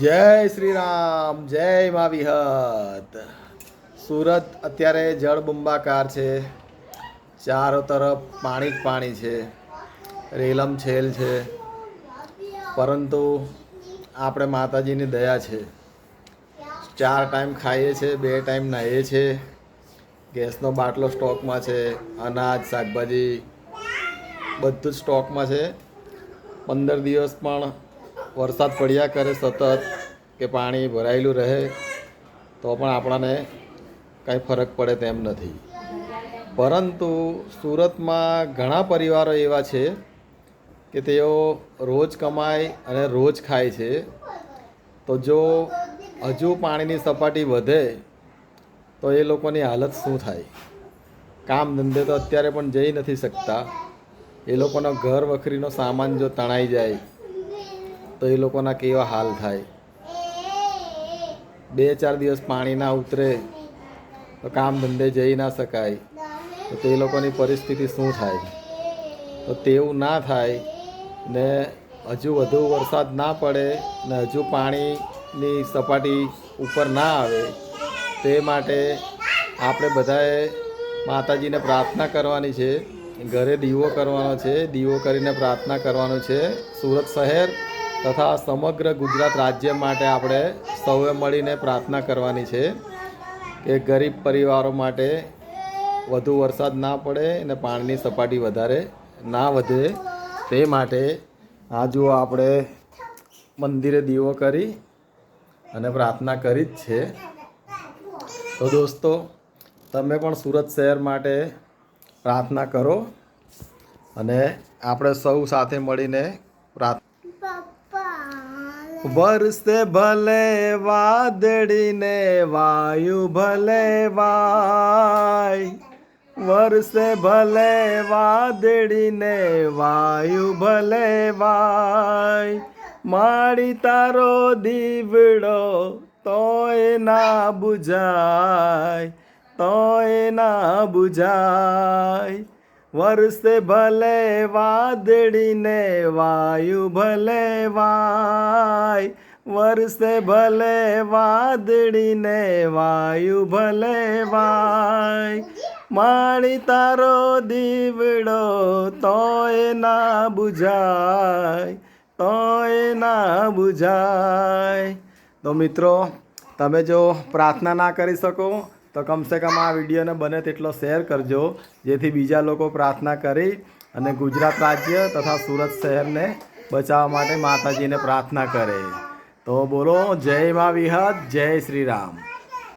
જય શ્રી રામ, જય મા વિહત. સુરત અત્યારે જળબંબાકાર છે. ચારો તરફ પાણી જ પાણી છે, રેલમ છેલ છે. પરંતુ આપણે માતાજીની દયા છે. 4 ટાઈમ ખાઈએ છીએ, 2 ટાઈમ નાહીએ છીએ. ગેસનો બાટલો સ્ટોકમાં છે, અનાજ, શાકભાજી બધું જ સ્ટોકમાં છે. 15 દિવસ પણ વરસાદ પડ્યા કરે સતત કે પાણી ભરાયેલું રહે તો પણ આપણાને કાંઈ ફરક પડે તેમ નથી. પરંતુ સુરતમાં ઘણા પરિવારો એવા છે કે તેઓ રોજ કમાય અને રોજ ખાય છે. તો જો હજુ પાણીની સપાટી વધે તો એ લોકોની હાલત શું થાય? કામ ધંધે તો અત્યારે પણ જઈ નથી શકતા. એ લોકોનો ઘર વખરીનો સામાન જો તણાઈ જાય તો એ લોકોના કેવા હાલ થાય? 2-4 દિવસ પાણી ના ઉતરે તો કામ ધંધે જઈ ના શકાય, તો તે લોકોની પરિસ્થિતિ શું થાય? તો તેવું ના થાય ને હજુ વધુ વરસાદ ના પડે ને હજુ પાણીની સપાટી ઉપર ના આવે તે માટે આપણે બધાએ માતાજીને પ્રાર્થના કરવાની છે. ઘરે દીવો કરવાનો છે, દીવો કરીને પ્રાર્થના કરવાનું છે. સુરત શહેર તથા સમગ્ર ગુજરાત રાજ્ય માટે આપણે સૌએ મળીને પ્રાર્થના કરવાની છે કે ગરીબ પરિવારો માટે વધુ વરસાદ ના પડે અને પાણીની સપાટી વધારે ના વધે. તે માટે આ જુઓ આપણે મંદિરે દીવો કરી અને પ્રાર્થના કરી જ છે. તો દોસ્તો, તમે પણ સુરત શહેર માટે પ્રાર્થના કરો અને આપણે સૌ સાથે મળીને પ્રાર્થના. વરસે ભલે વાદળીને વાયુ ભલે વાય, વરસે ભલે વાદળીને વાયુ ભલે વાય, માડી તારો દીવડો તોય ના બુઝાય, તોય ના બુઝાય. વરસે ભલે વાદળીને વાયુ ભલે વાય, વરસે ભલે વાદળીને વાયુ ભલે વાય, માણી તારો દીવડો તોય ના બુઝાય, તોય ના બુઝાય. તો મિત્રો, તમે જો પ્રાર્થના ના કરી શકો તો કમસે કમ આ વિડીયોને બને તેટલો શેર કરજો, જેથી બીજા લોકો પ્રાર્થના કરી અને ગુજરાત રાજ્ય તથા સુરત શહેરને બચાવવા માટે માતાજીને પ્રાર્થના કરે. તો બોલો જય મા વિહત, જય શ્રી રામ.